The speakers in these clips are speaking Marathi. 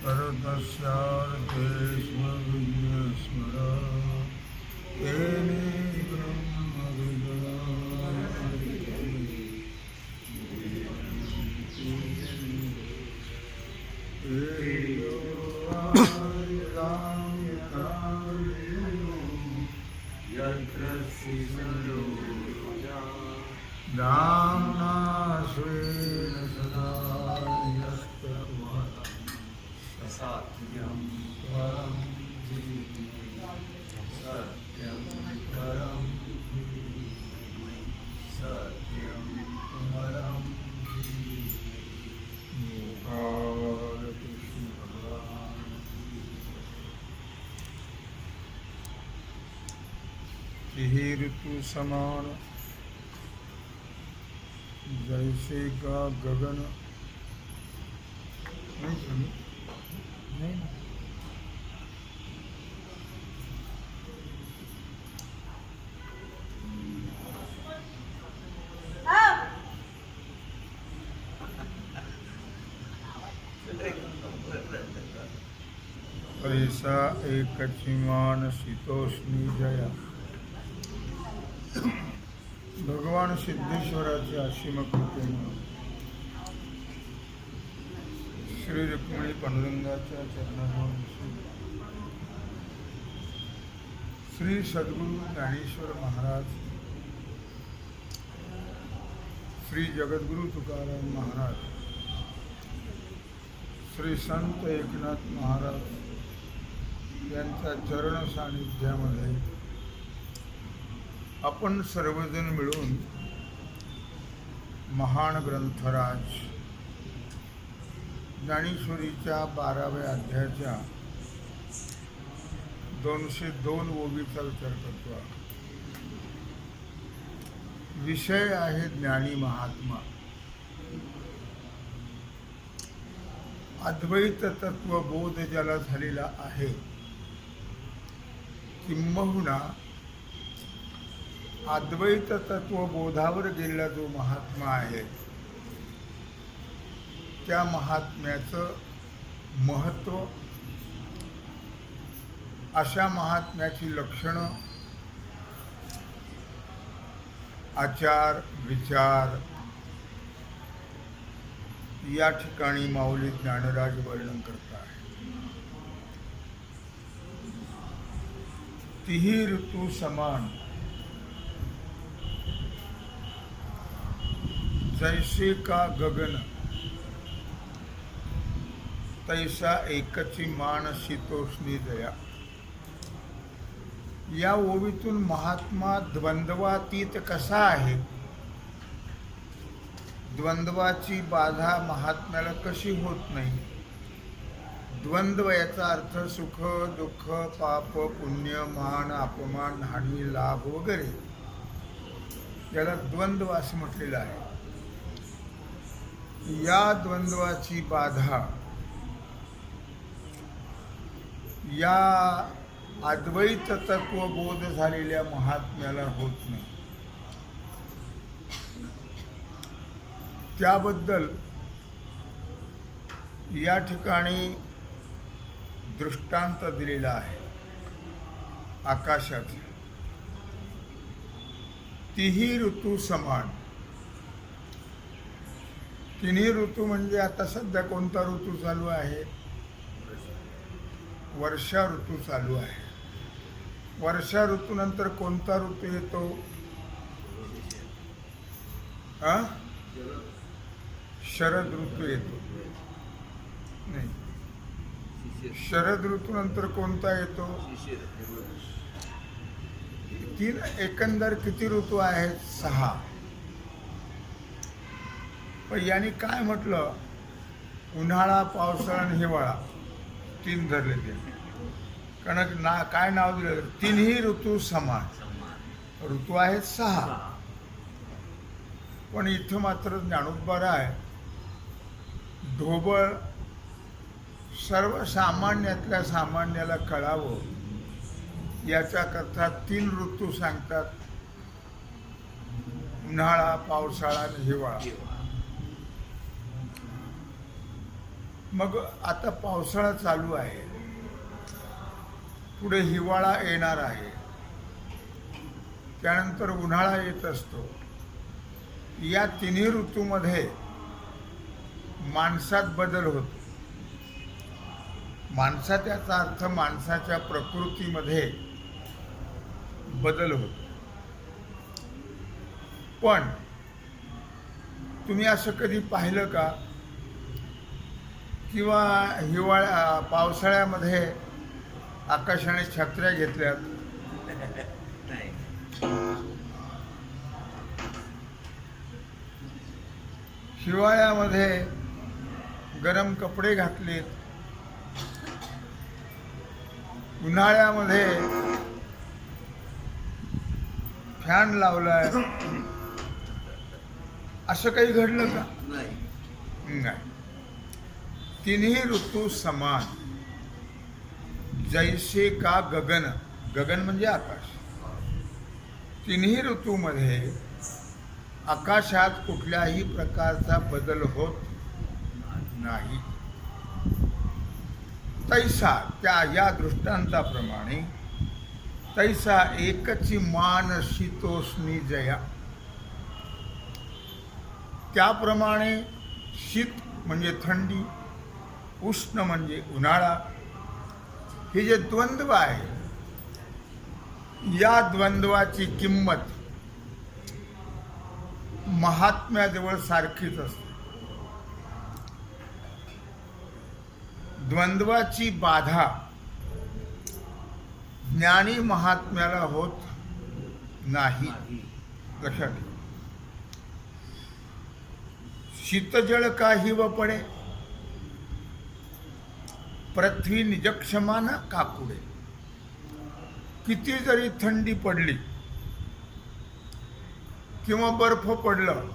परतस्यार्थे स्मृतिस्मरा तेने Dhamma Svena Sada Yastavat Satyam Param Satyam Param Satyam Param Hare Krishna यही ऋतु समान जैसे का गगन नहीं ऐसा एक चिमान शीतोष्णी जया भगवान सिद्धेश्वराच्या असीम कृपेने श्री रुक्मिणी पांडुरंगाच्या चरणाजवळ श्री सद्गुरु ज्ञानेश्वर महाराज, श्री जगद्गुरु तुकाराम महाराज, श्री संत एकनाथ महाराज यांच्या चरण सानिध्यामध्ये आपण सर्वजण मिळून महान ग्रंथराज ज्ञानेश्वरीच्या 12व्या अध्यायाच्या 202 ओवीचा विचार करतो. विषय आहे ज्ञानी महात्मा. अद्वैत तत्वबोध ज्याला झालेला आहे, किंबहुना अद्वैत तत्वबोधावर गेलेला जो महात्मा आहे, त्या महात्म्याचं महत्त्व, अशा महात्म्याची लक्षणं, आचार विचार या ठिकाणी माऊली ज्ञानराज वर्णन करतात. तिही ऋतू समान जैसे का गगन तैसा एकची मान शीतोष्णी दया. या ओवीतून महात्मा द्वंद्वातीत कसा आहे, द्वंद्वाची बाधा महात्म्याला कशी होत नाही. द्वंद्व याचा अर्थ सुख दुःख, पाप पुण्य, मान अपमान, हानी लाभ वगैरे याला द्वंद्व असं म्हटलेलं आहे. या द्वंद्वाची बाधा या अद्वैत तत्वबोध झालेल्या महात्म्याला होत नाही. त्याबद्दल या ठिकाणी दृष्टांत दिलेला आहे आकाशात. तिही ऋतू समान. तिन्ही ऋतू म्हणजे आता सध्या कोणता ऋतू चालू आहे? वर्षा ऋतू चालू आहे. वर्षा ऋतूनंतर कोणता ऋतू येतो? शरद ऋतू येतो. नाही, शरद ऋतूनंतर कोणता येतो? तीन. एकंदर किती ऋतू आहेत? 6. पण यांनी काय म्हटलं? उन्हाळा, पावसाळा आणि हिवाळा 3 धरले ते. कारण काय नाव दिलं? तिन्ही ऋतू समान. ऋतू आहेत 6. पण इथं मात्र ज्ञानोबा आहे ढोबळ सर्वसामान्यातल्या सामान्याला कळावं याच्याकरता 3 ऋतू सांगतात. उन्हाळा, पावसाळा आणि हिवाळा. मग आता पावसाळा चालू आहे, पुढे हिवाळा येणार आहे, त्यानंतर उन्हाळा येत असतो. या तिन्ही ऋतूमध्ये माणसात बदल होतो. माणसात याचा अर्थ माणसाच्या प्रकृतीमध्ये बदल होतो. पण तुम्ही असं कधी पाहिलं का, किंवा पावसाळ्यामध्ये आकाशाने छत्र्या घेतल्यात? नाही. हिवाळ्यामध्ये गरम कपडे घातलेत, उन्हाळ्यामध्ये फॅन लावलाय, असं काही घडलं का? नाही. नाही. तिन्ही ऋतू समान, जैसे का गगन. गगन म्हणजे आकाश. तिन्ही ऋतूमध्ये आकाशात कुठल्याही प्रकारचा बदल होत नाही. तैसा या दृष्टांताप्रमाणे तैसा एकची मान शीतोष्णी जया. त्याप्रमाणे शीत म्हणजे थंडी, उष्ण म्हणजे उन्हाळा, हे जे द्वंद्व आहे, या द्वंद्वाची किंमत महात्म्याजवळ सारखीच असते. द्वंद्वाची बाधा ज्ञानी महात्म्याला होत नाही. लक्षात ठेवा. शीतजळ काही व पडे, पृथ्वी निजक्षमान काकुडे. किती जरी थंडी पडली किंवा बर्फ पडलं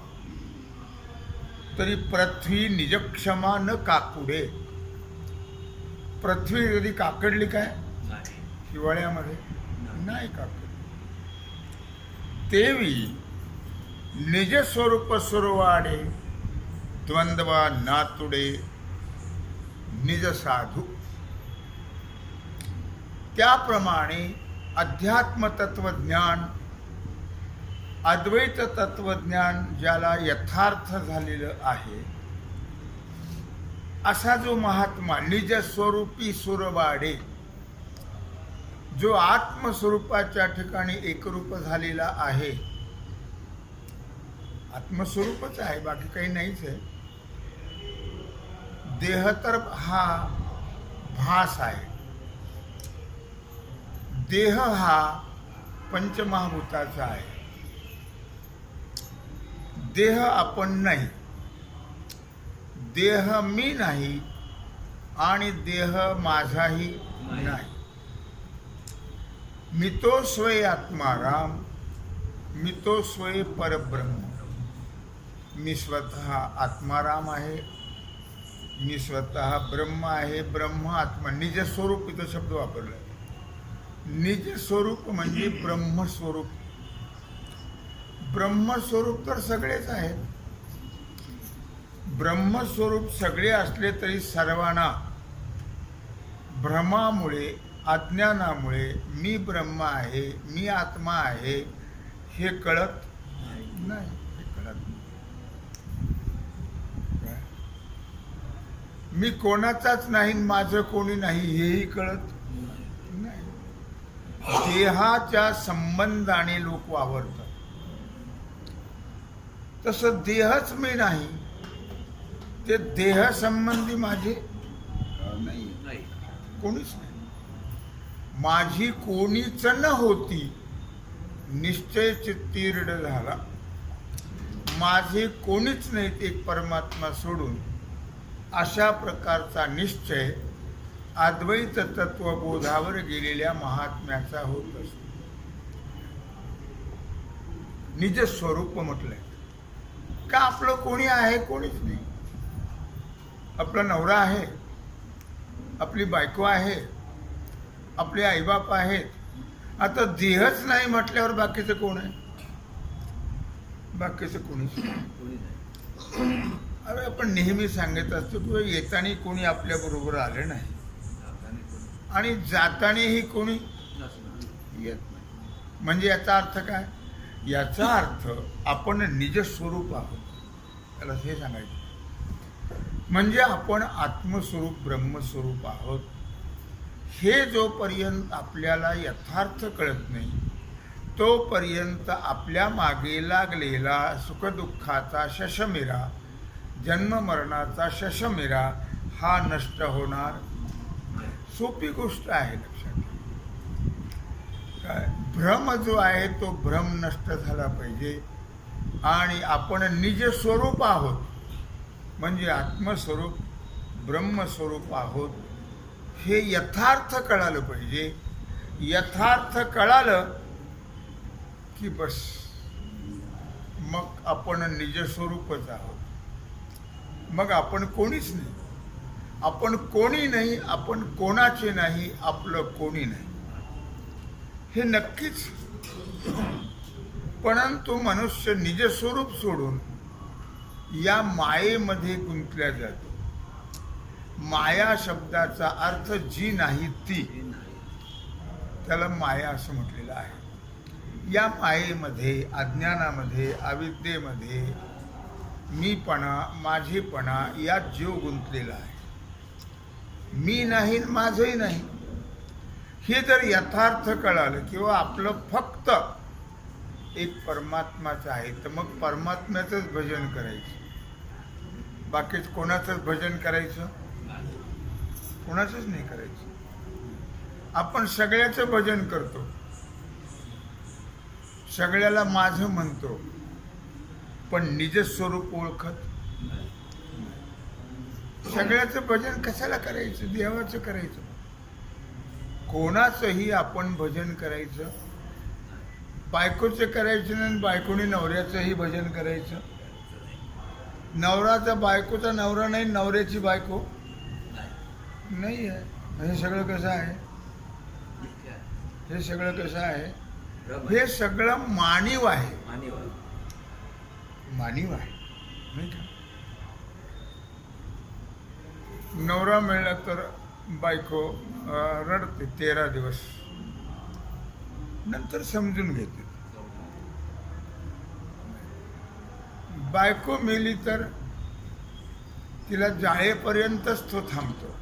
तरी पृथ्वी निजक्षमा न काकुडे. पृथ्वी कधी काकडली काय? हिवाळ्यामध्ये नाही काकडली. तेवी निज स्वरूप सुरवाडे, द्वंद्वा नातुडे निज साधू. त्याप्रमाणे अध्यात्म तत्वज्ञान, अद्वैत तत्वज्ञान ज्याला यथार्थ झालेलं आहे, असा जो महात्मा निज स्वरूपी सुरवाडे, जो आत्मस्वरूपाच्या ठिकाणी एकरूप झालेला आहे. आत्मस्वरूपच आहे, बाकी काही नाहीच आहे. देह तर हा भास आहे. देह हा पंचमहाभूताचा आहे. देह आपण नाही, देह मी नाही आणि देह माझाही नाही. मितो स्वय आत्माराम, मितो स्वय परब्रह्म. मी स्वतः आत्माराम आहे, मी स्वतः ब्रह्म आहे. ब्रह्म आत्मा, निज स्वरूप इथं शब्द वापरला. निज स्वरूप म्हणजे ब्रह्मस्वरूप. ब्रह्मस्वरूप तर सगळेच आहेत. ब्रह्मस्वरूप सगळे असले तरी सर्वांना भ्रमामुळे, अज्ञानामुळे मी ब्रह्म आहे, मी आत्मा आहे हे कळत नाही. हे कळत नाही. मी कोणाचाच नाही, माझं कोणी नाही हेही कळत नाही. देहाच्या संबंधाने लोक वावरतात. तसं देहच मी नाही, ते देह संबंधी माझे नाही, कोणीच नाही. माझी कोणीच न होती निश्चय चित्तीर्ण झाला. माझे कोणीच नाही एक परमात्मा सोडून, अशा प्रकारचा निश्चय अद्वैत तत्वबोधावर गेलेल्या महात्म्याचा होत असतो. निज स्वरूप म्हटलंय का? आपलं कोणी आहे? कोणीच नाही. आपला नवरा आहे, आपली बायको आहे, आपले आईबाप आहेत. आता देहच नाही म्हटल्यावर बाकीचं कोण आहे? बाकीचं कोणीच नाही. अरे आपण नेहमी सांगत असतो किंवा येताना कोणी आपल्या बरोबर आलं नाही आणि जातानाही कोणी येत नाही. म्हणजे याचा अर्थ काय? याचा अर्थ आपण निजस्वरूप आहोत, त्याला हे सांगायचं. म्हणजे आपण आत्मस्वरूप ब्रह्मस्वरूप आहोत. हे जोपर्यंत आपल्याला यथार्थ कळत नाही तोपर्यंत आपल्या मागे लागलेला सुखदुःखाचा शशमिरा, जन्ममरणाचा शशमिरा हा नष्ट होणार. सोपी गोष्ट आहे, लक्षात ठेवा. काय भ्रम जो आहे तो भ्रम नष्ट झाला पाहिजे आणि आपण निजस्वरूप आहोत म्हणजे आत्मस्वरूप ब्रह्मस्वरूप आहोत हे यथार्थ कळालं पाहिजे. यथार्थ कळालं की बस मग आपण निजस्वरूपच आहोत. मग आपण कोणीच नाही, आपण कोणी नाही, आपण कोणाचे नाही, आपलं कोणी नाही हे नक्कीच. परंतु मनुष्य निजस्वरूप सोडून या मायेमध्ये गुंतल्या जातो. माया शब्दाचा अर्थ जी नाही ती, त्याला माया असं म्हटलेलं आहे. या मायेमध्ये, अज्ञानामध्ये, अविद्येमध्ये मीपणा, माझेपणा यात जीव गुंतलेला आहे. मी नाही, माझंही नाही हे जर यथार्थ कळालं किंवा आपलं फक्त एक परमात्माच आहे तर मग परमात्म्याचंच भजन करायचं. बाकीच कोणाचंच भजन करायचं? कोणाचंच नाही करायचं. आपण सगळ्याचं भजन करतो, सगळ्याला माझं म्हणतो, पण निजस्वरूप ओळखत. सगळ्याचं भजन कशाला करायचं? देवाचं करायचं. कोणाचंही आपण भजन करायचं. बायकोचं करायचं नाही, बायकोने नवऱ्याचंही भजन करायचं. नवराचा बायकोचा नवरा नाही, नवऱ्याची बायको नाही आहे. हे सगळं कसं आहे? हे सगळं कसं आहे? हे सगळं मानीव आहे, मानीव आहे नाही का? नवरा मिळाला तर बायको रडते 13 दिवस, नंतर समजून घेते. बायको मेली तर तिला जाळेपर्यंतच तो थांबतो.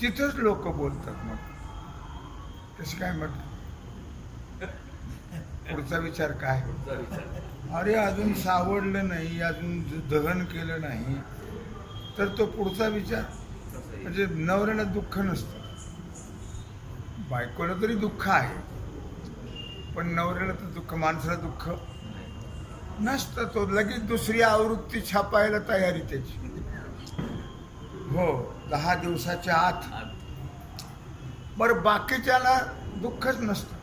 तिथंच लोक बोलतात. मग कसं काय? मग पुढचा विचार काय? अरे अजून सावडलं नाही, अजून दहन केलं नाही, तर तो पुढचा विचार. म्हणजे नवऱ्याला दुःख नसतं, बायकोला तरी दुःख आहे, पण नवऱ्याला तर दुःख, माणसाला दुःख नसतं. तो लगेच दुसरी आवृत्ती छापायला तयारी त्याची. हो, 10 दिवसाच्या आत. बरं बाकीच्याला दुःखच नसतं,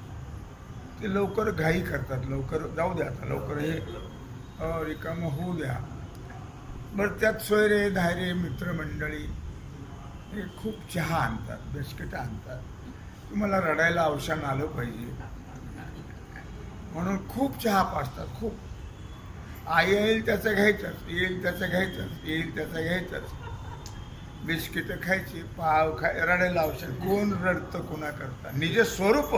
ते लवकर घाई करतात, लवकर जाऊ द्या, आता लवकर हे रिकामं होऊ द्या. बरं त्यात सोयरे धायरे मित्रमंडळी हे खूप चहा आणतात, बिस्किटं आणतात. तुम्हाला रडायला अवसान आलं पाहिजे म्हणून खूप चहा पाजतात. खूप आई येईल त्याचं घ्यायचंच, येईल त्याचं घ्यायचंच, येईल त्याचं घ्यायचंच. बिस्किटं खायची, पाव रडायला अवसान. कोण रडतं कोणा करता? निजस्वरूप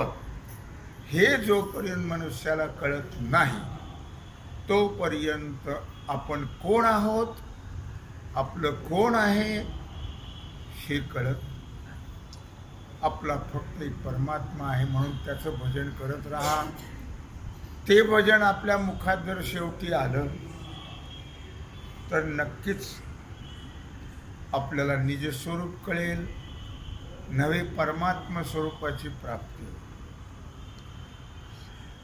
हे जोपर्यंत मनुष्याला कळत नाही तोपर्यंत आपण कोण आहोत, आपलं कोण आहे हे कळत. आपला फक्त एक परमात्मा आहे म्हणून त्याचं भजन करत राहा. ते भजन आपल्या मुखात जर शेवटी आलं तर नक्कीच आपल्याला निजस्वरूप कळेल, नवे परमात्मा स्वरूपाची प्राप्ती होईल.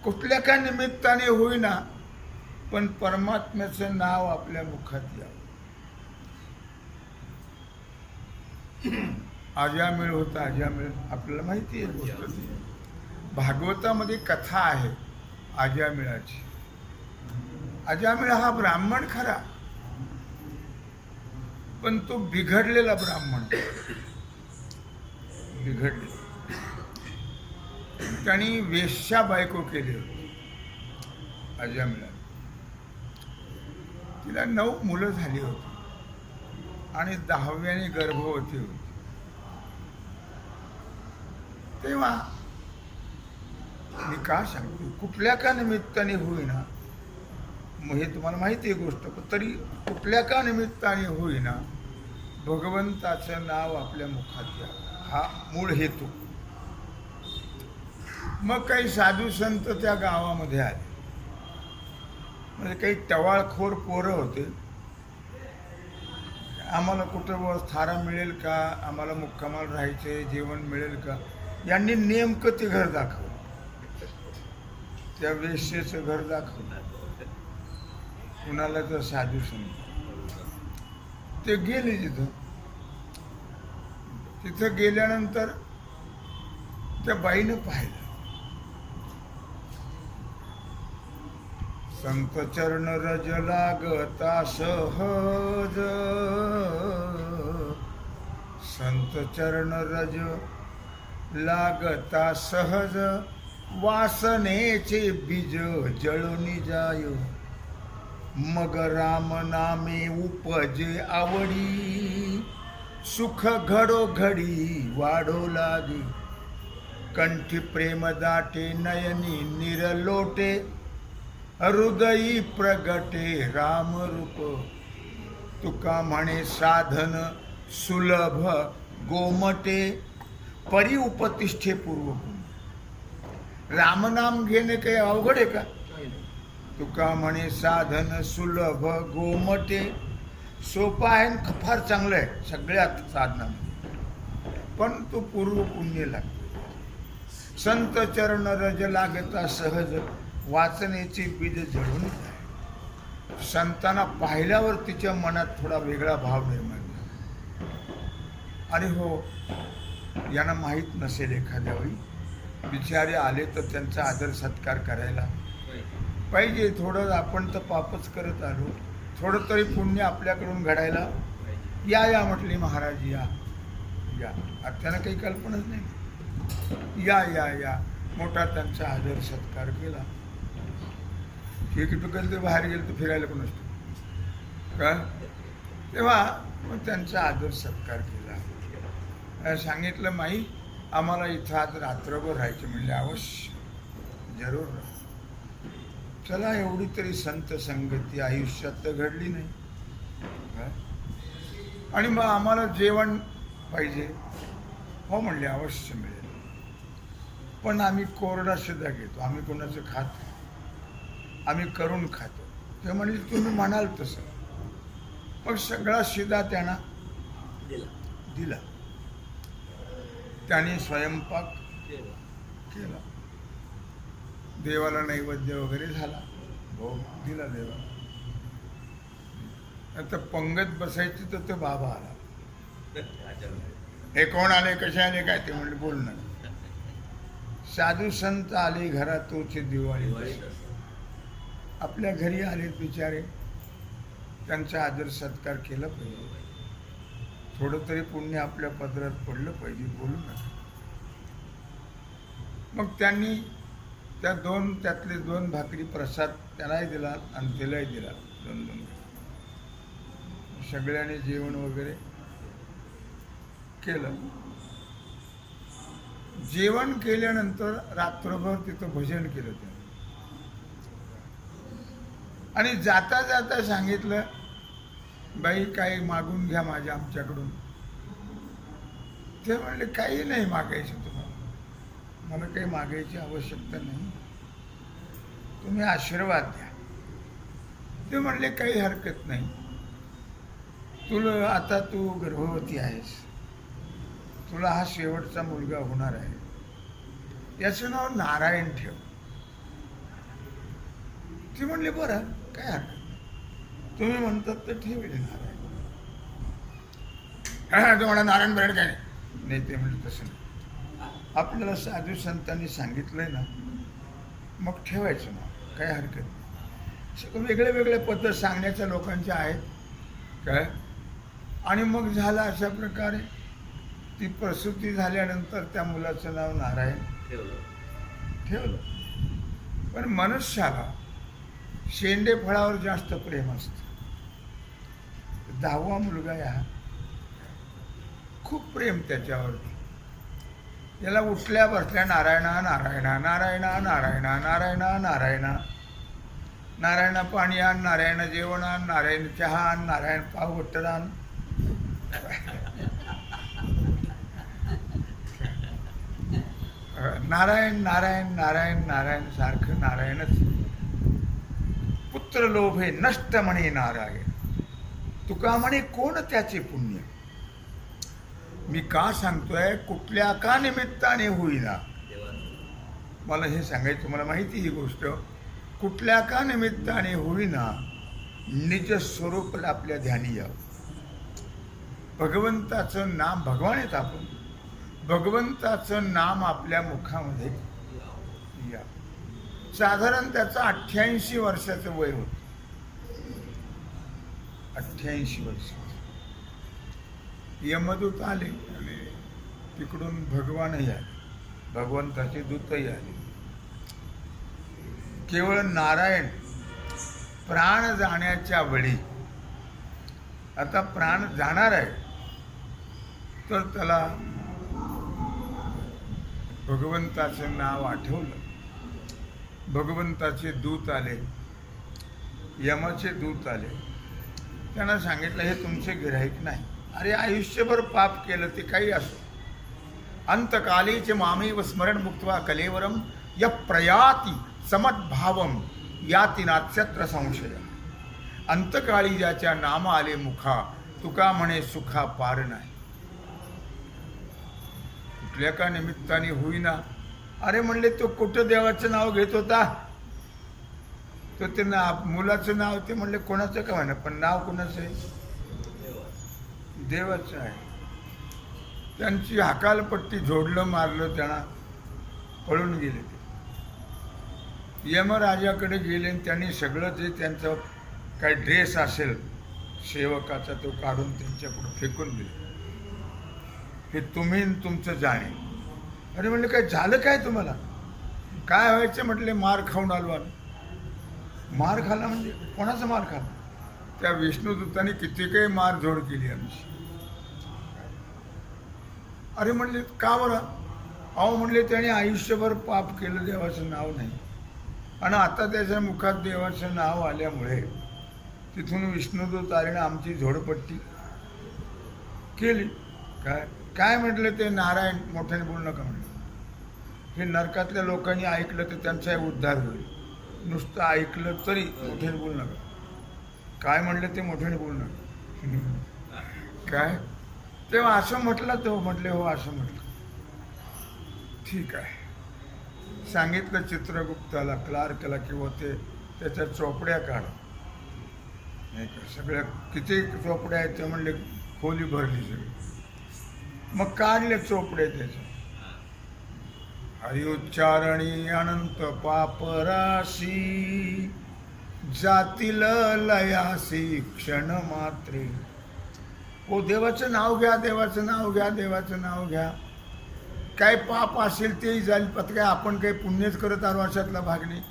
कुठल्या का निमित्ताने होईना, पण परमात्म्याचं नाव आपल्या मुखात यावं. अजामिळ होता, अजामिळ आपल्याला माहिती आहे गोष्ट ती. भागवतामध्ये कथा आहे अजामिळाची. अजामिळ हा ब्राह्मण खरा, पण तो बिघडलेला ब्राह्मण. बिघडले. त्यांनी वेश्या बायको केली होती अजामिळाने. तिला 9 मुलं झाली होती आणि 10व्याने गर्भवती होती. तेव्हा मी का सांगतो, कुठल्या का निमित्ताने होईना, मग हे तुम्हाला माहिती आहे गोष्ट, पण तरी कुठल्या का निमित्ताने होईना भगवंताचं नाव आपल्या मुखात या, हा मूळ हेतू. मग काही साधू संत त्या गावामध्ये आले, म्हणजे काही टवाळखोर पोरं होते. आम्हाला कुठं थारा मिळेल का, आम्हाला मुक्कामाला राहायचे, जेवण मिळेल का, यांनी नेमकं ते घर दाखवलं. त्या वेश्येचं घर दाखवलं. कुणाला तर साधू संत ते गेले तिथं गेल्यानंतर त्या बाईनं पाहिलं, संत चरण रज लागता सहज, संत चरण रज लागता सहज, वासनेचे बीज जळून जाय, मग राम नामे उपजे आवडी, सुख घडो घडी वाढो लागे, कंठी प्रेम दाटे नयनी निरलोटे, हृदयी प्रगटे राम रूप, तुका म्हणे साधन सुलभ गोमटे, परी उपतिष्ठे पूर्वपूर्ण. रामनाम घेणे काही अवघड आहे का? तुका म्हणे साधन सुलभ गोमटे, सोपा आहे आणि फार चांगलं आहे सगळ्यात साधना, पण तो पूर्व पुण्य लागतो. संत चरण रज लागता सहज, वाचनेचे बीज जळून जाय. संतांना पाहिल्यावर तिच्या मनात थोडा वेगळा भाव निर्माण झाला. आणि हो, यांना माहीत नसेल एखाद्या वेळी बिचारे आले तर त्यांचा आदर सत्कार करायला पाहिजे. थोडं आपण तर पापच करत आलो, थोडं तरी पुण्य आपल्याकडून घडायला. या म्हटले महाराज, या. त्यांना काही कल्पनाच नाही. या मोठा त्यांचा आदर सत्कार केला. ठीक आहे, ते बाहेर गेले तर फिरायला पण असतो का, तेव्हा मग त्यांचा आदर सत्कार केला. सांगितलं, माई आम्हाला इथं आज रात्रभर राहायचे. म्हणले अवश्य, जरूर. चला, एवढी तरी संत संगती आयुष्यात तर घडली नाही. आणि मग आम्हाला जेवण पाहिजे. हो म्हणले, अवश्य मिळेल, पण आम्ही कोरडा शिदा घेतो, आम्ही कोणाचं खातो, आम्ही करून खातो. ते म्हणले, तुम्ही म्हणाल तसं. मग सगळा शिदा त्यांना दिला. त्याने स्वयंपाक केला, देवाला नैवेद्य वगैरे झाला, भोग दिला देवाला. आता पंगत बसायची तर ते बाबा आला. हे कोण आले, कसे आले, काय? ते म्हणले, बोलणार. साधू संत आले घरात, तोची दिवाळी. आपल्या घरी आले बिचारे, त्यांचा आदर सत्कार केला पाहिजे. थोडं तरी पुण्य आपल्या पदरात पडलं पाहिजे, बोलू नका. मग त्यांनी त्यातले 2 भाकरी प्रसाद त्यालाही दिला आणि तिलाही दिला. 2 सगळ्यांनी जेवण वगैरे केलं. जेवण केल्यानंतर रात्रभर तिथं भजन केलं त्यांनी. आणि जाता जाता सांगितलं, बाई काही मागून घ्या माझ्या आमच्याकडून. ते म्हणले, काही नाही मागायचं तुम्हाला, मला काही मागायची आवश्यकता नाही, तुम्ही आशीर्वाद द्या. ते म्हणले, काही हरकत नाही, आता तू गर्भवती आहेस, तुला हा शेवटचा मुलगा होणार आहे, याचं नाव नारायण ठेव. ते म्हणले, बरं, काय हरकत, तुम्ही म्हणतात तर ठेवले नारायण. तुम्हाला नारायण ब्रेड काय नाही? ते म्हणजे तसं नाही, आपल्याला साधू संतांनी सांगितलंय ना, मग ठेवायचं ना, काय हरकत नाही. सगळं वेगळे वेगळे पद्धत सांगण्याच्या लोकांच्या आहेत काय. आणि मग झालं अशा प्रकारे. ती प्रसूती झाल्यानंतर त्या मुलाचं नाव नारायण ठेवलं. पण मनुष्याला शेंडे फळावर जास्त प्रेम असतं. 10वा मुलगा आहे हा. खूप प्रेम त्याच्यावरती. याला उठल्या बसल्या नारायणा नारायणा नारायणा नारायणा नारायणा नारायणा नारायण पाणी आण, नारायण जेवण आण, नारायण चहा आण, नारायण पाव बट्टर आण. नारायण नारायण नारायण नारायण सारखं नारायणच. पुत्र लोभे नष्ट म्हणे नारायण, तुका म्हणे कोण त्याचे पुण्य. मी का सांगतोय, कुठल्या का निमित्ताने होईना मला हे सांगायचं. मला माहिती ही गोष्ट. कुठल्या का निमित्ताने होईना निज स्वरूपाला आपल्या ध्यानी यावं. भगवंताचं नाम, भगवान आहेत आपण, भगवंताचं नाम आपल्या मुखामध्ये या. साधारण त्याचं 88 वर्षाचं वय होतं. 88 वर्ष. यमदूत आले आणि तिकडून भगवानही आले, भगवंताचे दूतही आले. केवळ नारायण प्राण जाण्याच्या वेळी, आता प्राण जाणार आहे, तर त्याला भगवंताचं नाव आठवलं. भगवंताचे दूत आले, यमाचे दूत आले. त्यांना सांगितलं हे तुमचे गिऱ्हाईक नाही. अरे आयुष्यभर पाप केलं ते काही असो, अंतकालीचे मामेव स्मरण मुक्त्वा कलेवरम य प्रयाती समद्भावम याती नात्सत्र संशय. अंतकाळी ज्याच्या नाम आले मुखा, तुका म्हणे सुखा पार नाही. कुठल्या का निमित्ताने होईना. अरे म्हणले तो कुठं देवाचं नाव घेत होता, तो ते मुलाचं नाव, ते म्हणले कोणाचं का म्हणा, पण नाव कोणाचं आहे? देवाचं आहे. त्यांची हकालपट्टी झोडलं, मारलं, त्यांना पळून गेले. ते यमराजाकडे गेले आणि त्यांनी सगळं जे त्यांचं काही ड्रेस असेल सेवकाचा तो काढून त्यांच्याकडे फेकून दिले. हे तुम्ही तुमचं जाणे. अरे म्हणले काय झालं काय तुम्हाला, काय व्हायचं? म्हटले मार खाऊन आलो आम्ही. मार खाल्ला म्हणजे कोणाचा मार खाल्ला? त्या विष्णुदूतांनी किती काही मारझोड केली आमची. अरे म्हणले का बरं? अहो म्हणले त्याने आयुष्यभर पाप केलं, देवाचं नाव नाही, आणि आता त्याच्या मुखात देवाचं नाव आल्यामुळे तिथून विष्णुदूत आले ना आमची झोडपट्टी केली. काय काय म्हटलं ते? नारायण मोठ्याने बोलू नका म्हणलं. हे नरकातल्या लोकांनी ऐकलं तर त्यांचा उद्धार होईल. नुसतं ऐकलं तरी मोठ्याने बोलू नका. काय म्हणलं ते मोठ्याने बोलू नका. काय तेव्हा असं म्हटलं, तो म्हटले हो असं म्हटलं. ठीक आहे. सांगितलं चित्रगुप्ताला, क्लार्कला, किंवा ते त्याच्या चोपड्या काढ. नाही का, सगळ्या किती चोपड्या आहेत ते म्हणले खोली भरली सगळी. मग काढले चोपडे त्याचे. हरिउच्चारणी अनंत पापराशी, जातील लयासी क्षण मात्रे. ओ देवाचं नाव घ्या, देवाचं नाव घ्या, देवाचं नाव घ्या. काय पाप असेल तेही जाईल. पत काय आपण काही पुण्यच करत आलो अशातला भाग नाही.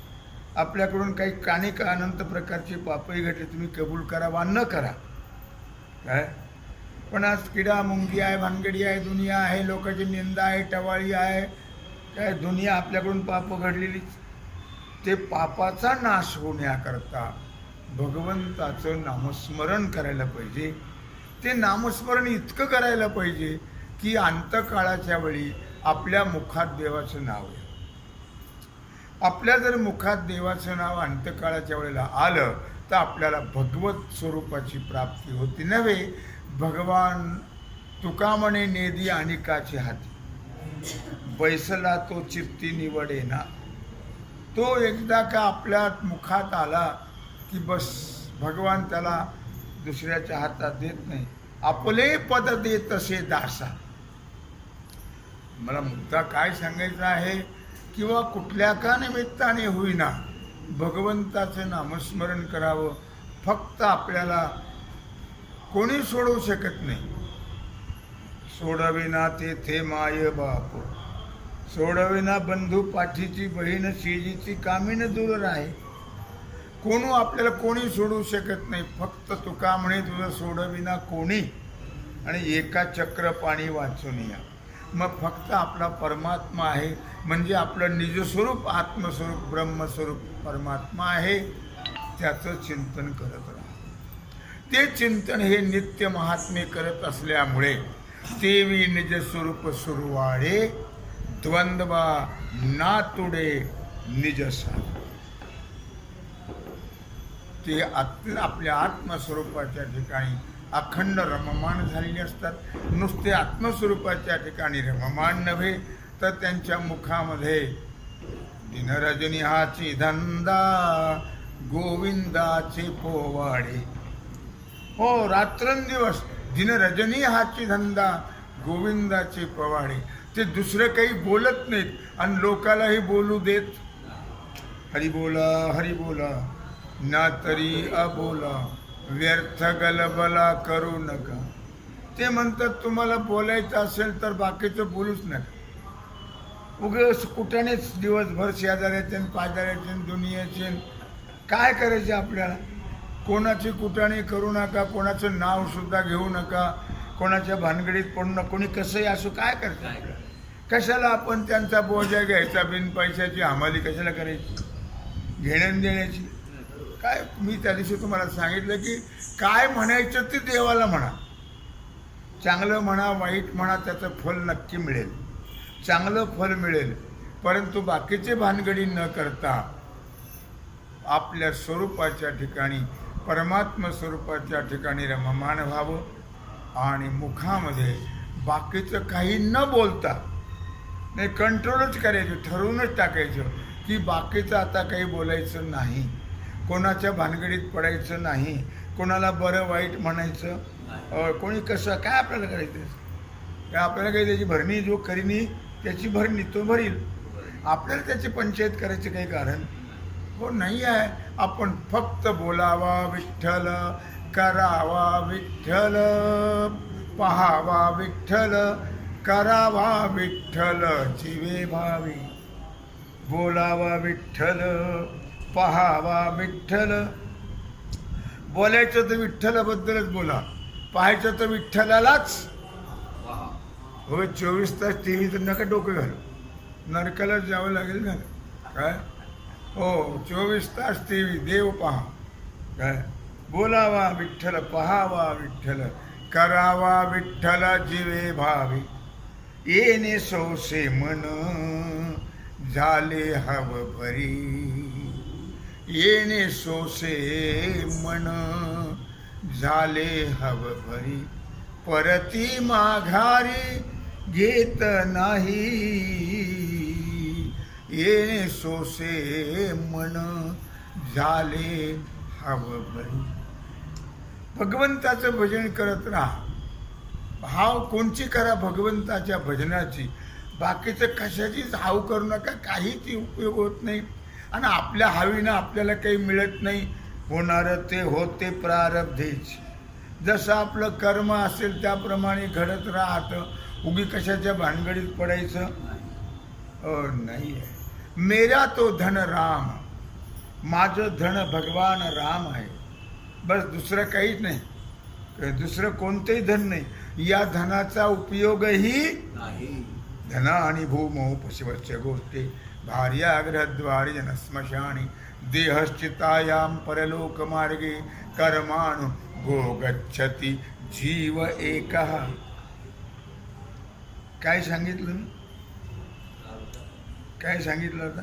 आपल्याकडून काही कानिक अनंत प्रकारचे पापही घडले, तुम्ही कबूल करा वा न करा. काय पण आज किडा मुंगी आहे, भानगडी आहे, दुनिया आहे, लोकांची निंदा आहे, टवाळी आहे. काय दुनिया आपल्याकडून पाप घडलेलीच. ते पापाचा नाश होण्याकरता भगवंताचं नामस्मरण करायला पाहिजे. ते नामस्मरण इतकं करायला पाहिजे की अंतकाळाच्या वेळी आपल्या मुखात देवाचं नाव आहे. आपल्या जर मुखात देवाचं नाव अंतकाळाच्या वेळेला आलं तर आपल्याला भगवत स्वरूपाची प्राप्ती होती. नव्हे भगवान तुका म्हणे नेदी अनिकाचे हाती, बैसला तो चित्ती निवडेना. तो एकदा का आपल्या मुखात आला की बस भगवान त्याला दुसऱ्याच्या हातात देत नाही. आपले पद देत असे दासा. मला मुद्दा काय सांगायचा आहे, किंवा कुठल्या का निमित्ताने होईना भगवंताचं नामस्मरण करावं. फक्त आपल्याला कोणी सोडवू शकत नाही. सोडविना तेथे माय बाप, सोडविना बंधू पाठीची बहीण, शेजीची कामीन दूर राहे. कोणू आपल्याला कोणी सोडू शकत नाही. फक्त तुका म्हणे तुझं सोडविना कोणी, आणि एका चक्र पाणी वाचून या. मग फक्त आपला परमात्मा आहे, म्हणजे आपलं निजस्वरूप आत्मस्वरूप ब्रह्मस्वरूप परमात्मा आहे, त्याचं चिंतन करत राहा. ते चिंतन हे नित्य महात्मे करत असल्यामुळे तेवी निजस्वरूप सुरुवाळे, द्वंद्वा नातुडे निजसा. ते आपल्या आत्मस्वरूपाच्या ठिकाणी अखंड रममाण झालेले असतात. नुसते आत्मस्वरूपाच्या ठिकाणी रममाण नव्हे, तर त्यांच्या मुखामध्ये दिनरजनी धंदा गोविंदाचे पोवाडे. हो, रात्रंदिवस दिनरजनी धंदा गोविंदाचे पोवाडे. ते दुसरं काही बोलत नाहीत आणि लोकालाही बोलू देत. हरी बोला हरी बोला ना तरी अबोला, व्यर्थ गलबला करू नका. ते म्हणतात तुम्हाला बोलायचं असेल तर बाकीचं बोलूच नका. उगाच कुठेच दिवसभर शेजाऱ्याचे पाजाऱ्याचे दुनियाचे काय करायचे आपल्याला. कोणाची कुटाणी करू नका, कोणाचं नाव सुद्धा घेऊ नका, कोणाच्या भानगडीत पडू नका. कोणी कसंही असो, काय करतात, कशाला आपण त्यांचा बोजा घ्यायचा, बिन पैशाची हमाली कशाला करायची, घेण्यान देण्याची. काय मी त्या दिवशी तुम्हाला सांगितलं की काय म्हणायचं ते देवाला म्हणा. चांगलं म्हणा वाईट म्हणा, त्याचं फल नक्की मिळेल, चांगलं फल मिळेल. परंतु बाकीचे भानगडी न करता आपल्या स्वरूपाच्या ठिकाणी परमात्मा स्वरूपाच्या ठिकाणी रममाण व्हावं आणि मुखामध्ये बाकीचं काही न बोलता, नाही कंट्रोलच करायचं, ठरवूनच टाकायचं की बाकीचं आता काही बोलायचं नाही, कोणाच्या भानगडीत पडायचं नाही, कोणाला बरं वाईट म्हणायचं, कोणी कसं काय आपल्याला करायचं. आपल्याला काही त्याची भरणी जो करीनी त्याची भरणी तो भरील, आपल्याला त्याची पंचायत करायचं काही कारण हो नाही आहे. आपण फक्त बोलावा विठ्ठल, करावा विठ्ठल, पहावा विठ्ठल, करावा विठ्ठल जीवे भावी. बोलावा विठ्ठल, पहावा विठ्ठल. बोलायचं तर विठ्ठलाबद्दलच बोला, पाहायचं तर विठ्ठलालाच. हो, 24 तास टी व्ही तर नका डोकं घालू, नरकालाच जावं लागेल ना काय. हो, 24 तास टी व्ही, देव पहा काय. बोलावा विठ्ठल, पहावा विठ्ठल, करावा विठ्ठल जीवे भावी. येणे सोसे मन झाले हव भरी, येणे सोसे मन झाले हव भरी. परती माघारी घेत नाही, येणे सोसे मन झाले हव भरी. भगवंताचं भजन करत राहा. भाव कोणची करा भगवंताच्या भजनाची, बाकीचं कशाचीच हाव करू नका, काहीच उपयोग होत नाही. आणि आपल्या हावीनं आपल्याला काही मिळत नाही. होणारं ते होते प्रारब्धेच, जसं आपलं कर्म असेल त्याप्रमाणे घडत राहतं. उगी कशाच्या भानगडीत पडायचं नाही आहे. मेरा तो धन राम, माझं धन भगवान राम आहे, बस दुसरं काहीच नाही, दुसरं कोणतंही धन नाही. या धनाचा उपयोगही धन आणि भूमो पशुवच्च गोष्टी भार्याग्रहद्वारे जनस्मशानी देहश्चितायां परलोक मार्गे कर्माणु गो गच्छति जीव एकः. काय सांगितलं, काय सांगितलं आता.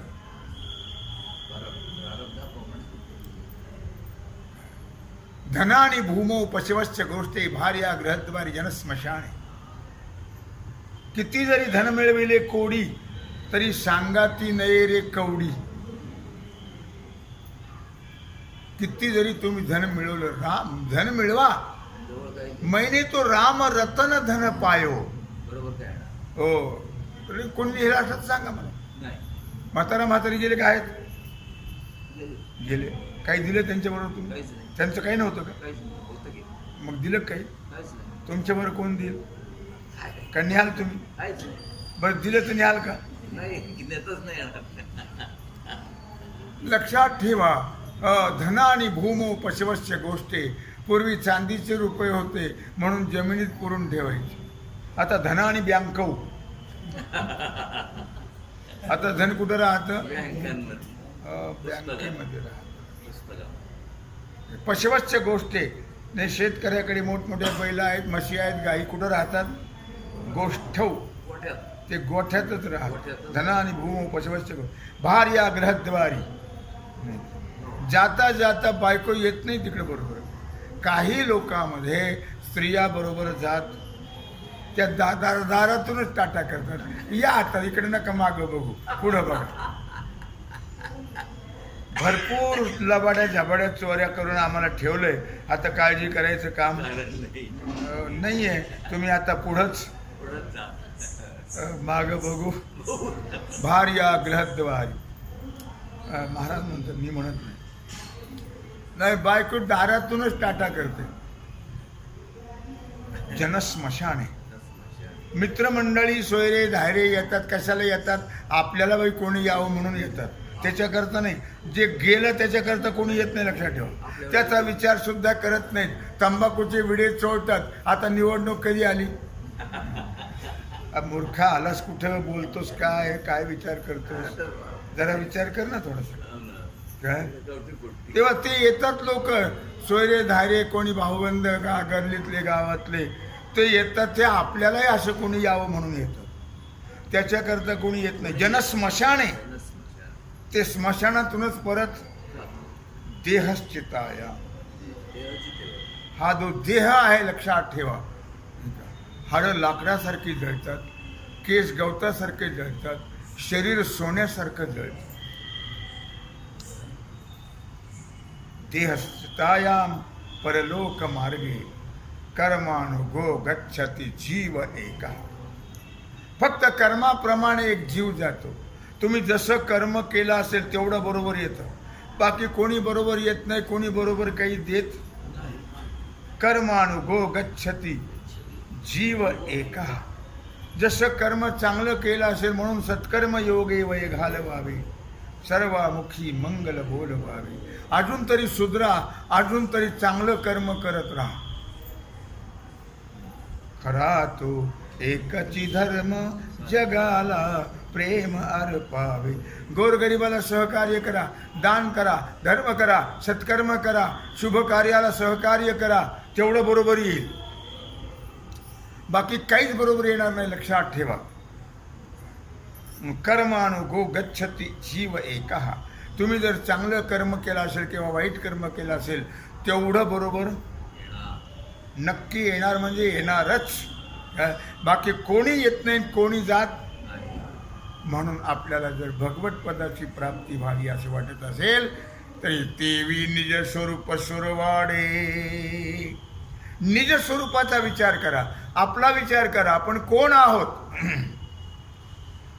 धनानी भूमो पशवश्च गोष्टी भार्या ग्रहद्वारी जनस्मशाने. किती जरी धन मिळविले कोडी, तरी सांगा ती नये रे कवडी. किती जरी तुम्ही धन मिळवलं, राम धन मिळवा, मैंने तो राम रतन धन पायो. हो, कोणी लिहिलं असं सांगा मला. म्हातारा म्हातारी गेले काय आहेत, गेले, काही दिलं त्यांच्याबरोबर तुम्ही, त्यांचं काही नव्हतं का, मग दिलं काही तुमच्याबरोबर कोण देईल का, न्याल तुम्ही, बरं दिलं तर न्याल का, लक्षात ठेवा. धन आणि भूमो पशवस्य गोष्टे. पूर्वी चांदीचे रुपये होते म्हणून जमिनीत पुरून ठेवायचे. आता धन आणि बँकव. आता धन कुठं राहतं? बँकेमध्ये राहतं. पशवस्य गोष्टे. नाही, शेतकऱ्याकडे मोठमोठ्या बैल आहेत, म्हशी आहेत, गाई कुठं राहतात? गोष्ठव. ते गोठ्यातच राहतात. धन आणि भूमो पशवस्य गोष्ट. भार्या ग्रहद्वारी. जाता जाता बायको येत नाही तिकडे बरोबर. काही लोकांमध्ये स्त्रिया बरोबर जात त्या दारातूनच टाटा करतात. या आता इकडे नका मागं बघू, पुढं बघा. भरपूर लबाड्या झबाड्या चोऱ्या करून आम्हाला ठेवलंय. आता काळजी करायचं काम नाहीये. तुम्ही आता पुढंच मागं बघू. भार्या ग्रहद्वारी. महाराज म्हणतात, मी म्हणत नाही. नाही, बायको दारातूनच टाटा करते. जनस्मशाने. मित्रमंडळी सोयरे धायरे येतात. कशाला येतात? आपल्याला बाई कोणी यावं म्हणून येतात. त्याच्याकरता नाही. जे गेलं त्याच्याकरता कोणी येत नाही, लक्षात ठेवा. त्याचा विचार सुद्धा करत नाहीत. तंबाखूचे विडे चोळतात. आता निवडणूक कधी आली? मूर्खा आलास, कुठं बोलतोस, काय काय विचार करतोस? जरा विचार कर ना थोडासा. काय तेव्हा ते येतात लोक, सोयरे धायरे, कोणी भाऊबंद का गल्लीतले गावातले, ते येतात. ते आपल्यालाही असं कोणी यावं म्हणून येतं. त्याच्याकरता कोणी येत नाही. जनस्मशाने. ते स्मशानातूनच परत देहश्चिताया. हा जो देह आहे, लक्षात ठेवा. हाडं लाकडासारखी जळतात, केस गवतासारखे जळतात, शरीर सोन्यासारखं जळतं. देहस्थितायाम परलोक मार्गे कर्मानुगो गच्छति जीव एका. फक्त कर्माप्रमाणे एक जीव जातो. तुम्ही जसं कर्म केलं असेल तेवढं बरोबर येतं. बाकी कोणी बरोबर येत नाही, कोणी बरोबर काही देत. कर्मानुगो गच्छति जीव एका. जसं कर्म चांगलं केलं असेल म्हणून सत्कर्म योगे वय घालवावे, सर्वामुखी मंगल बोलवावे. अजून तरी सुधरा, अजून तरी चांगलं कर्म करत राहा. खरा तो एकची धर्म जगाला प्रेम अर्पावे. गोरगरिबाला सहकार्य करा, दान करा, धर्म करा, सत्कर्म करा, शुभ कार्याला सहकार्य करा. तेवढं बरोबर येईल. बाकी काहीच बरोबर येणार नाही, लक्षात ठेवा. कर्मानुगो गच्छति जीव एका. तुम्ही जर चांगलं कर्म केलं असेल किंवा वाईट कर्म केलं असेल तेवढं बरोबर नक्की येणार, म्हणजे येणारच. बाकी कोणी येत नाही, कोणी जात. म्हणून आपल्याला जर भगवत पदाची प्राप्ती व्हावी असे वाटत असेल तरी तेवी निज स्वरूप सुरवाडे. निज स्वरूपाचा विचार करा, आपला विचार करा. आपण कोण आहोत?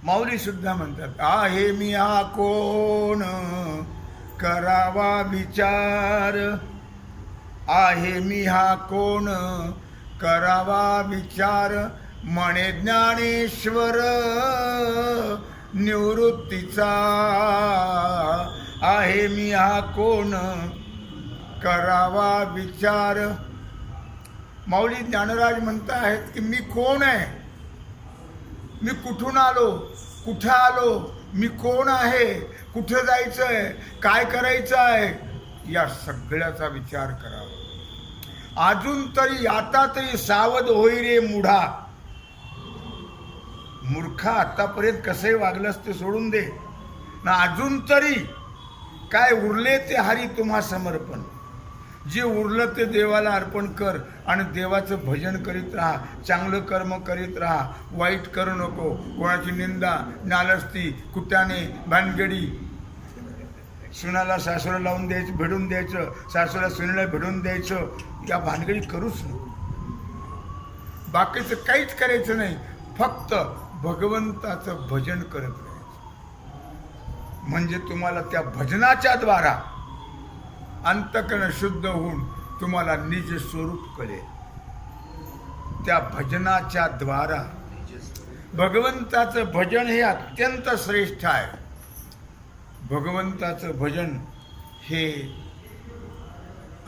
माऊली सुद्धा म्हणतात, आहे मी हा कोण करावा विचार. आहे मी हा कोण करावा विचार. म्हणे ज्ञानेश्वर निवृत्तीचा. आहे मी हा कोण करावा विचार. माऊली ज्ञानराज म्हणत आहेत की मी कोण आहे, मी कुठून आलो, कुठं आलो, मी कोण आहे, कुठं जायचं आहे, काय करायचं आहे, या सगळ्याचा विचार करावा. अजून तरी आता तरी सावध होई रे मूढा. मूर्खा, आतापर्यंत कसंही वागलंस ते सोडून दे ना. अजून तरी काय उरले ते हरी तुम्हा समर्पण. जे उरलं ते देवाला अर्पण कर आणि देवाचं भजन करीत राहा. चांगलं कर्म करीत राहा. वाईट करू नको. कोणाची निंदा, नालस्ती, कुट्याने, भानगडी. सुनाला सासूला लावून द्यायचं, भिडून द्यायचं, सासूला सुनेला भिडून द्यायचं, या भानगडी करूच नको. बाकीचं काहीच करायचं नाही. फक्त भगवंताचं भजन करत राहायचं. म्हणजे तुम्हाला त्या भजनाच्या द्वारा अंतकरण शुद्ध होऊन तुम्हाला निज स्वरूप कळेल. त्या भजनाच्या द्वारा. भगवंताचं भजन हे अत्यंत श्रेष्ठ आहे. भगवंताचं भजन हे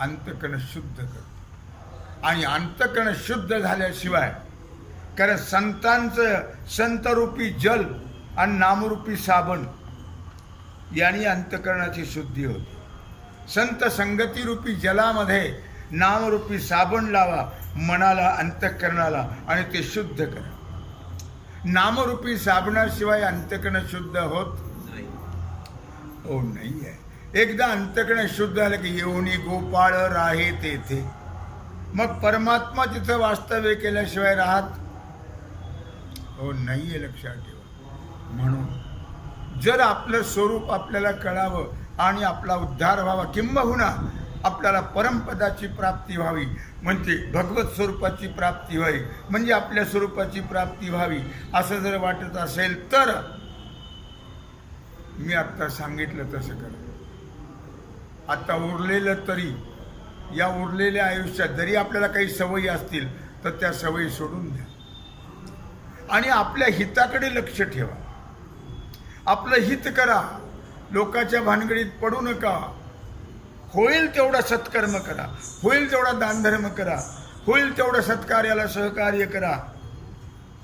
अंतकण शुद्ध करतं. आणि अंतकण शुद्ध झाल्याशिवाय, कारण संतांचं संतरूपी जल आणि नामरूपी साबण यांनी अंतकरणाची शुद्धी होते. संत संगतीरूपी जलामध्ये नामरूपी साबण लावा मनाला, अंतःकरणाला, आणि ते शुद्ध करा. नामरूपी साबणाशिवाय अंतकरण शुद्ध होत नाही. हो नाही आहे. एकदा अंतकरण शुद्ध झालं की येऊनी गोपाळ राहे तेथे. मग परमात्मा तिथं वास्तव्य केल्याशिवाय राहत हो नाही आहे, लक्षात ठेवा. म्हणून जर आपलं स्वरूप आपल्याला कळावं आणि आपला उद्धार व्हावा, किंबहुना आपल्याला परमपदाची प्राप्ती व्हावी, म्हणजे भगवत स्वरूपाची प्राप्ती व्हावी, म्हणजे आपल्या स्वरूपाची प्राप्ती व्हावी, असं जर वाटत असेल तर मी आत्ता सांगितलं तसं करा. आता उरलेलं तरी, या उरलेल्या आयुष्यात जरी आपल्याला काही सवयी असतील तर त्या सवयी सोडून द्या आणि आपल्या हिताकडे लक्ष ठेवा. आपलं हित करा, लोकांच्या भानगडीत पडू नका. होईल तेवढा सत्कर्म करा, होईल तेवढा दानधर्म करा, होईल तेवढं सत्कार्याला सहकार्य करा,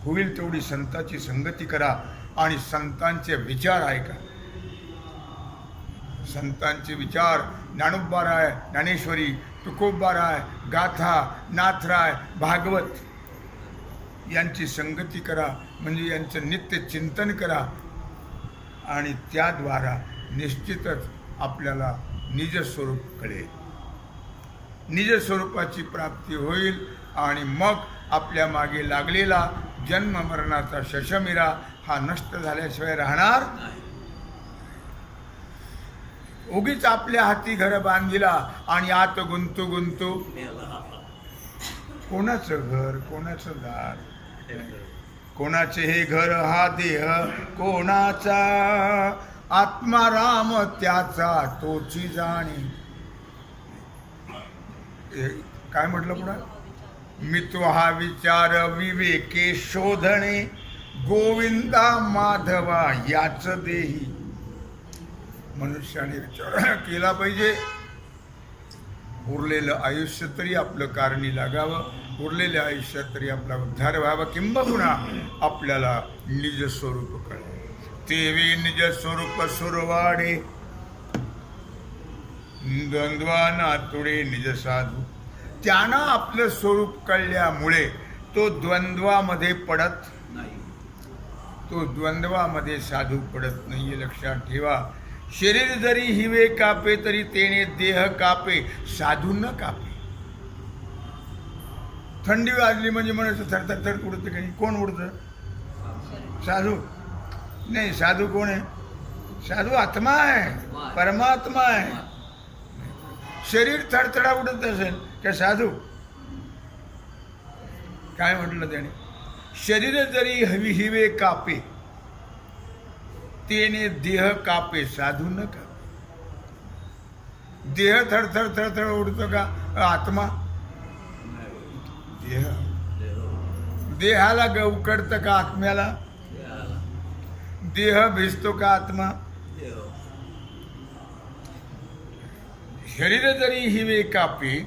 होईल तेवढी संतांची संगती करा आणि संतांचे विचार ऐका. संतांचे विचार ज्ञानोबाराय, ज्ञानेश्वरी, तुकोबाराय, गाथा, नाथराय, भागवत यांची संगती करा, म्हणजे यांचं नित्य चिंतन करा आणि त्याद्वारा निश्चितच आपल्याला निजस्वरूप कळेल. निजस्वरूपाची प्राप्ती होईल आणि मग आपल्या मागे लागलेला जन्म मरणाचा शशमिरा हा नष्ट झाल्याशिवाय राहणार नाही. उगीच आपल्या हाती घर बांधिला आणि आत गुंतू गुंतू. कोणाचं घर, कोणाचं दार, कोणाचे हे घर हा देह कोणाचा, आत्मा राम त्याचा तोची जाणे. काय म्हटलं पुढं? मी तो हा विचार विवेके शोधणे, गोविंदा माधवा याच देही. मनुष्याने विचार केला पाहिजे. उरलेलं आयुष्य तरी आपलं कारणी लागावं, उरलेल्या आयुष्यात तरी आपला उद्धार व्हावा, किंबहुना आपल्याला निज स्वरूप कळेल. तेवे निज स्वरूप सुरवाडे, द्वंद्वाना तुडे निज साधू. त्यांना आपलं स्वरूप कळल्यामुळे तो द्वंद्वामध्ये पडत नाही. तो द्वंद्वामध्ये साधू पडत नाही. लक्षात ठेवा. शरीर जरी हिवे कापे तरी तेने देह कापे, साधू न कापे. थंडी वाजली म्हणजे म्हणायचं थरथर थर उडतं. काही कोण उडतं? साधू नाही. साधू कोण आहे? साधू आत्मा आहे, परमात्मा आहे. शरीर थरथडा उडत असेल का साधू? काय म्हटलं त्याने? शरीर जरी हिवे कापे तेने देह कापे, साधू न कापे. देह थरथर थरथर उडतो का? आत्मा देह, देहाला उकडतं का आत्म्याला? देह भिजतो का आत्मा? शरीर जरी हिवे कापे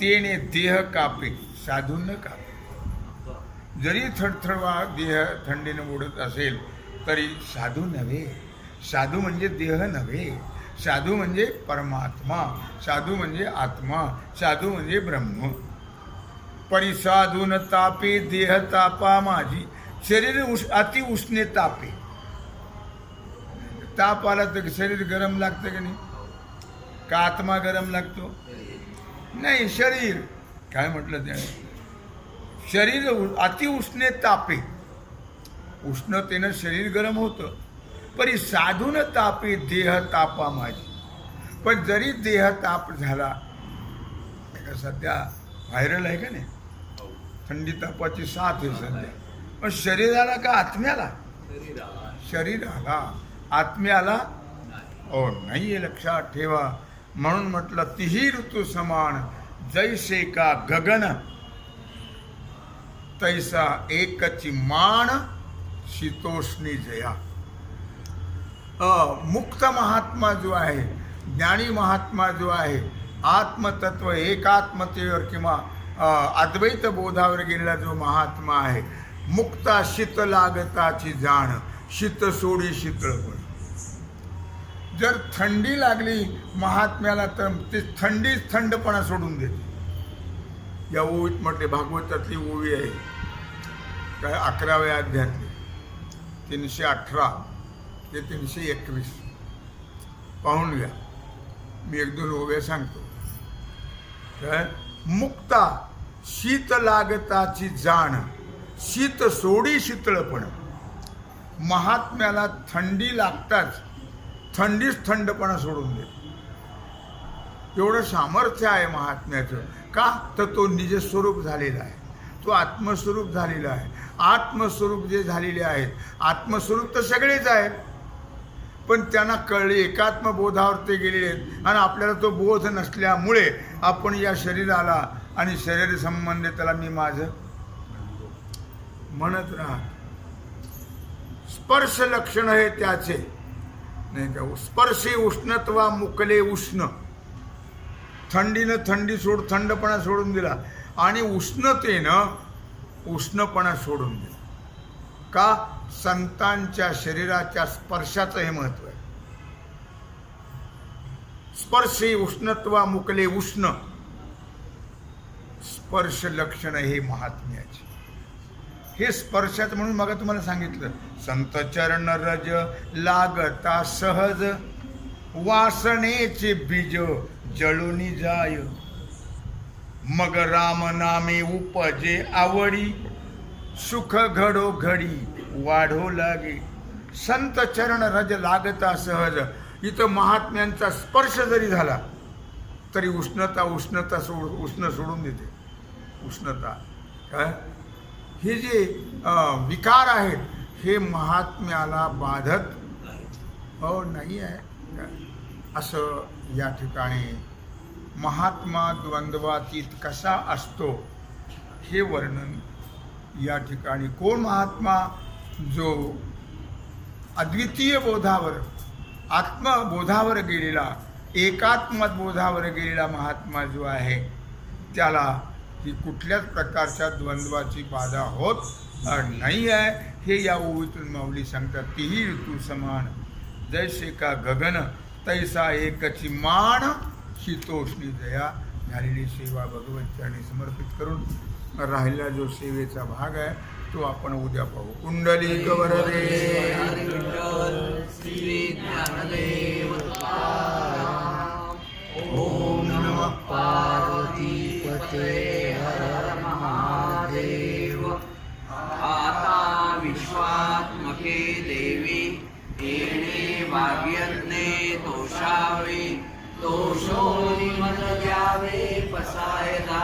तेने देह कापे, साधू न कापे. जरी थरथरवा देह थंडीनं उडत असेल तरी साधू नव्हे. साधू म्हणजे देह नव्हे. साधू म्हणजे परमात्मा, साधू म्हणजे आत्मा, साधू म्हणजे ब्रह्म. परिसाधून तापे देह तापा माझी. शरीर अति उष्णे तापे. ताप आला तर शरीर गरम लागतं की नाही? का आत्मा गरम लागतो? नाही, शरीर. काय म्हटलं त्याने? शरीर अति उष्णे तापे. उष्णतेनं शरीर गरम होतं. परी साधून तापे देह तापा माझी. पण जरी देह ताप झाला, सध्या व्हायरल आहे का नाही, थंडी तापाची साथ आहे सध्या, पण शरीराला का आत्म्याला? शरीराला, आत्म्याला हो नाही. हे लक्षात ठेवा. म्हणून म्हटलं तिही ऋतू समान, जैसे का गगन तैसा एकची मान, शीतोष्णी जया. मुक्त महात्मा जो आहे, ज्ञानी महात्मा जो आहे आत्मतत्व एकात्मतेवर किंवा अद्वैत बोधावर गेलेला जो महात्मा आहे, मुक्ता शीत लागताची जाण, शीत सोडी शीतळपण. जर थंडी लागली महात्म्याला तर ते थंडीच थंडपणा सोडून देते. या ओवीत म्हटले, भागवतातली ओवी आहे काय 11व्या अध्यायातली 318 ते 321 पाहून घ्या. मी 1-2 ओव्या सांगतो. काय मुक्ता शीत लागताची जाण, शीत सोडी शीतळपण. महात्म्याला थंडी लागताच थंडीच थंडपणा सोडून दे. एवढं सामर्थ्य आहे महात्म्याचं. का तर तो निजस्वरूप झालेला आहे, तो आत्मस्वरूप झालेला आहे. आत्मस्वरूप जे झालेले आहेत, आत्मस्वरूप तर सगळेच आहेत, पण त्यांना कळले, एकात्म बोधावर ते गेलेले आहेत. आणि आपल्याला तो बोध नसल्यामुळे आपण या शरीराला आणि शरीर संबंधी त्याला मी माझं म्हणत राहत. स्पर्श लक्षण आहे त्याचे, नाही का. स्पर्शी उष्णत्वा मुकले उष्ण. थंडीनं थंडी थंडपणा सोडून दिला आणि उष्णतेनं उष्णपणा सोडून दिला. का? संतांच्या शरीराच्या स्पर्शाचं हे महत्व आहे. स्पर्शी उष्णत्वा मुकले उष्ण. स्पर्श लक्षण हे महात्म्याचे. हे स्पर्शाचं म्हणून मग तुम्हाला सांगितलं, संत चरण रज लागता सहज, वासनेचे बीज जळूनी जाय. मग राम नामे उपजे आवडी, सुख घडो घडी वाढो लागे. संत चरण रज लागता सहज. इथं महात्म्यांचा स्पर्श जरी झाला तरी उष्ण सोडून देते. उष्णता काय, हे जे विकार आहेत हे महात्म्याला बाधत नाही आहे काय. असं या ठिकाणी महात्मा द्वंद्वातीत कसा असतो हे वर्णन या ठिकाणी. कोण महात्मा? जो अद्वितीय बोधावर, आत्मबोधावर गेलेला, एकात्मत बोधावर गेलेला महात्मा जो आहे त्याला ही कुठल्याच प्रकारच्या द्वंद्वाची बाधा होत नाही आहे. हे या ओवीतून माऊली सांगतात. तीही ऋतू समान, जैसे का गगन तैसा एकची मान, शीतोष्णी दया. झालेली सेवा भगवत चरणी समर्पित करून राहिलेला जो सेवेचा भाग आहे तो आपण उद्या पाहू. कुंडली वरदे श्री ज्ञानदेव ओम नमः पार्वतीपते हर महादेव. आता विश्वात्मके देवी येणे वाग्यज्ञे तोषावे. तोषो मत द्यावे पसायदा.